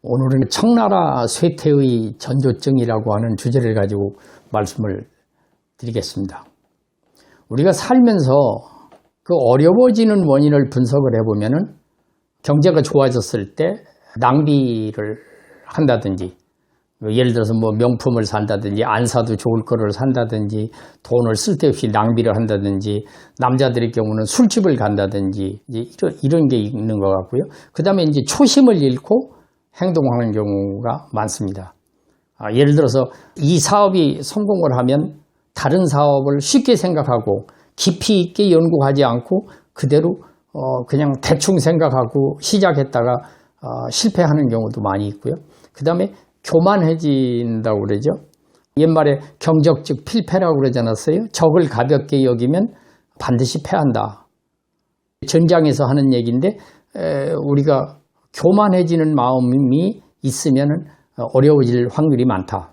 오늘은 청나라 쇠퇴의 전조증이라고 하는 주제를 가지고 말씀을 드리겠습니다. 우리가 살면서 그 어려워지는 원인을 분석을 해보면은 경제가 좋아졌을 때 낭비를 한다든지, 예를 들어서 뭐 명품을 산다든지, 안 사도 좋을 거를 산다든지, 돈을 쓸데없이 낭비를 한다든지, 남자들의 경우는 술집을 간다든지, 이런 게 있는 것 같고요. 그 다음에 이제 초심을 잃고 행동하는 경우가 많습니다. 예를 들어서 이 사업이 성공을 하면 다른 사업을 쉽게 생각하고 깊이 있게 연구하지 않고 그대로 그냥 대충 생각하고 시작했다가 실패하는 경우도 많이 있고요. 그 다음에 교만해진다고 그러죠. 옛말에 경적즉 필패라고 그러지 않았어요? 적을 가볍게 여기면 반드시 패한다. 전장에서 하는 얘기인데 우리가 교만해지는 마음이 있으면 어려워질 확률이 많다.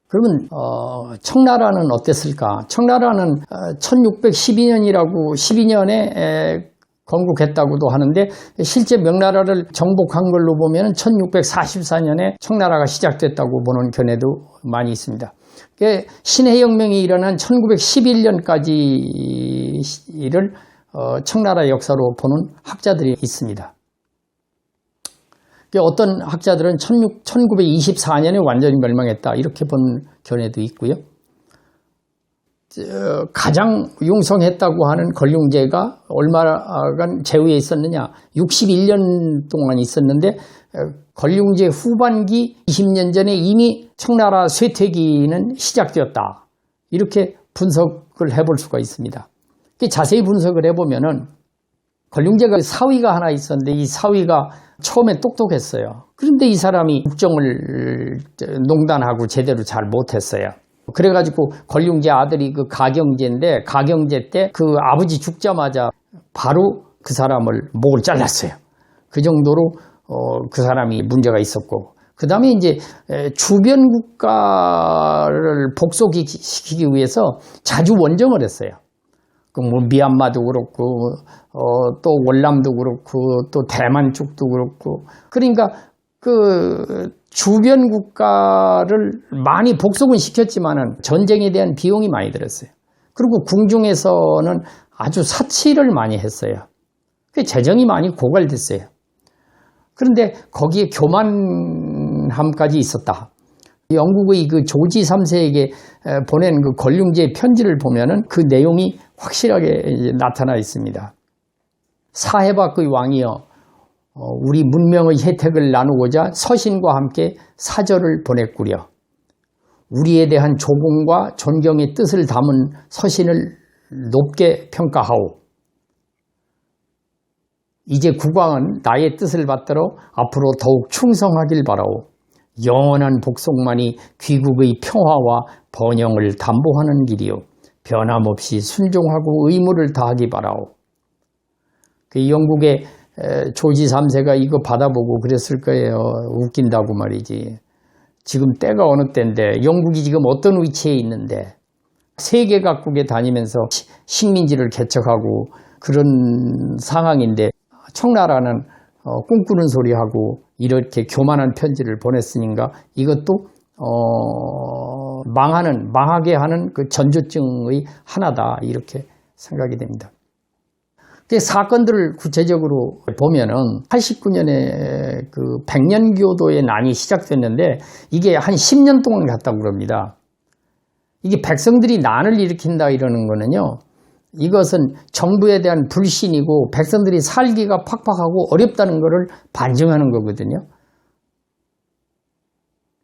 그러면 청나라는 어땠을까? 청나라는 1612년이라고 12년에 건국했다고도 하는데 실제 명나라를 정복한 걸로 보면 1644년에 청나라가 시작됐다고 보는 견해도 많이 있습니다. 신해혁명이 일어난 1911년까지를 청나라 역사로 보는 학자들이 있습니다. 어떤 학자들은 1924년에 완전히 멸망했다 이렇게 본 견해도 있고요. 가장 융성했다고 하는 걸륭제가 얼마간 제후에 있었느냐, 61년 동안 있었는데 걸륭제 후반기 20년 전에 이미 청나라 쇠퇴기는 시작되었다 이렇게 분석을 해볼 수가 있습니다. 자세히 분석을 해보면은 걸륭제가 사위가 하나 있었는데 이 사위가 처음에 똑똑했어요. 그런데 이 사람이 국정을 농단하고 제대로 잘 못했어요. 그래가지고 걸륭제 아들이 그 가경제인데 가경제 때 그 아버지 죽자마자 바로 그 사람을 목을 잘랐어요. 그 정도로 그 사람이 문제가 있었고, 그 다음에 이제 주변 국가를 복속시키기 위해서 자주 원정을 했어요. 뭐 미얀마도 그렇고 또 월남도 그렇고 또 대만 쪽도 그렇고, 그러니까 그 주변 국가를 많이 복속은 시켰지만은 전쟁에 대한 비용이 많이 들었어요. 그리고 궁중에서는 아주 사치를 많이 했어요. 재정이 많이 고갈됐어요. 그런데 거기에 교만함까지 있었다. 영국의 그 조지 3세에게 보낸 그 걸륭제 편지를 보면은 그 내용이 확실하게 나타나 있습니다. 사해박의 왕이여, 우리 문명의 혜택을 나누고자 서신과 함께 사절을 보냈구려. 우리에 대한 조공과 존경의 뜻을 담은 서신을 높게 평가하오. 이제 국왕은 나의 뜻을 받들어 앞으로 더욱 충성하길 바라오. 영원한 복속만이 귀국의 평화와 번영을 담보하는 길이요, 변함없이 순종하고 의무를 다하기 바라오. 그 영국의 조지 3세가 이거 받아보고 그랬을 거예요. 웃긴다고 말이지. 지금 때가 어느 때인데, 영국이 지금 어떤 위치에 있는데, 세계 각국에 다니면서 식민지를 개척하고 그런 상황인데 청나라는 꿈꾸는 소리하고 이렇게 교만한 편지를 보냈으니까 이것도 망하게 하는 그 전조증의 하나다 이렇게 생각이 됩니다. 사건들을 구체적으로 보면은 89년에 그 백년교도의 난이 시작됐는데 이게 한 10년 동안 갔다고 그럽니다. 이게 백성들이 난을 일으킨다 이러는 거는요, 이것은 정부에 대한 불신이고 백성들이 살기가 팍팍하고 어렵다는 것을 반증하는 거거든요.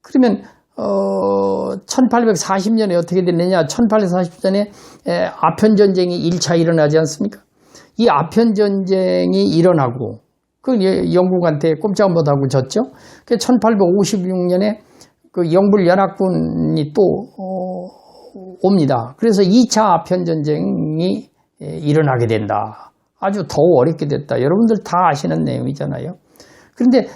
그러면 1840년에 어떻게 됐느냐, 1840년에 아편전쟁이 1차 일어나지 않습니까? 이 아편전쟁이 일어나고 그 영국한테 꼼짝 못하고 졌죠. 1856년에 그 영불연합군이 또 옵니다. 그래서 2차 아편전쟁이 일어나게 된다. 아주 더욱 어렵게 됐다. 여러분들 다 아시는 내용이잖아요. 그런데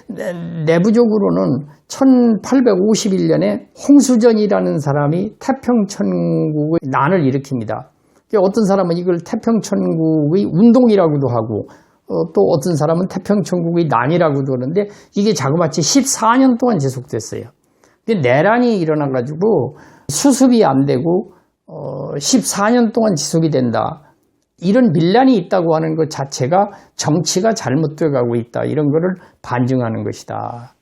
내부적으로는 1851년에 홍수전이라는 사람이 태평천국의 난을 일으킵니다. 어떤 사람은 이걸 태평천국의 운동이라고도 하고 또 어떤 사람은 태평천국의 난이라고도 그러는데 이게 자그마치 14년 동안 지속됐어요. 근데 내란이 일어나가지고 수습이 안 되고 14년 동안 지속이 된다. 이런 밀란이 있다고 하는 것 자체가 정치가 잘못되어 가고 있다. 이런 거를 반증하는 것이다.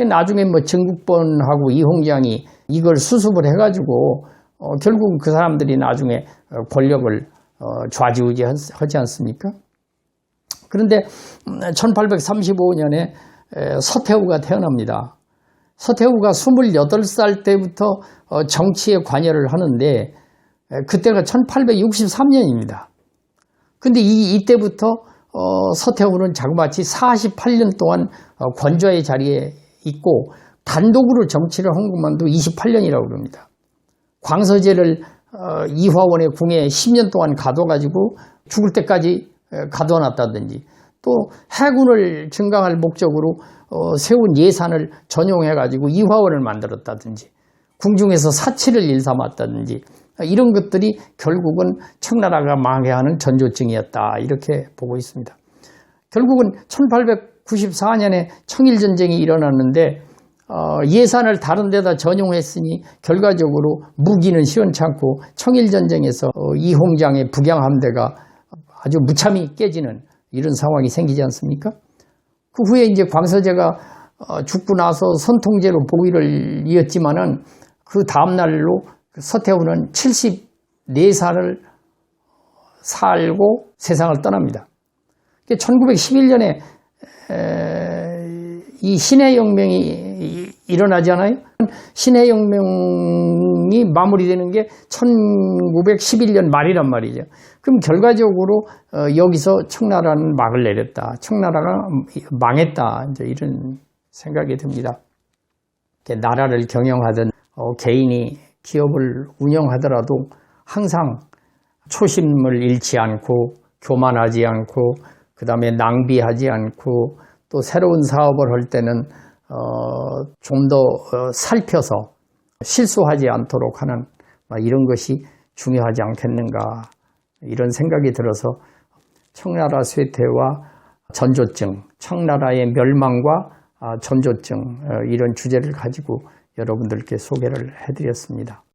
나중에 뭐 정국본하고 이홍장이 이걸 수습을 해가지고 결국 그 사람들이 나중에 권력을 좌지우지하지 않습니까? 그런데 1835년에 서태후가 태어납니다. 서태후가 28살 때부터 정치에 관여를 하는데 그때가 1863년입니다. 근데 이때부터 서태후는 자그마치 48년 동안 권좌의 자리에 있고 단독으로 정치를 한 것만도 28년이라고 그럽니다. 광서제를 이화원의 궁에 10년 동안 가둬가지고 죽을 때까지 가둬놨다든지 또 해군을 증강할 목적으로 세운 예산을 전용해가지고 이화원을 만들었다든지 궁중에서 사치를 일삼았다든지 이런 것들이 결국은 청나라가 망해하는 전조증이었다 이렇게 보고 있습니다. 결국은 1894년에 청일전쟁이 일어났는데 예산을 다른 데다 전용했으니 결과적으로 무기는 시원찮고 청일전쟁에서 이홍장의 북양함대가 아주 무참히 깨지는 이런 상황이 생기지 않습니까? 그 후에 이제 광서제가 죽고 나서 선통제로 복위를 이었지만은 그 다음날로 서태후는 74살을 살고 세상을 떠납니다. 1911년에 이 신해혁명이 일어나잖아요. 신해혁명이 마무리되는 게 1911년 말이란 말이죠. 그럼 결과적으로 여기서 청나라는 막을 내렸다. 청나라가 망했다. 이제 이런 생각이 듭니다. 나라를 경영하던 개인이 기업을 운영하더라도 항상 초심을 잃지 않고 교만하지 않고 그 다음에 낭비하지 않고 또 새로운 사업을 할 때는 좀 더 살펴서 실수하지 않도록 하는 이런 것이 중요하지 않겠는가 이런 생각이 들어서 청나라 쇠퇴와 전조증, 청나라의 멸망과 전조증 이런 주제를 가지고 여러분들께 소개를 해드렸습니다.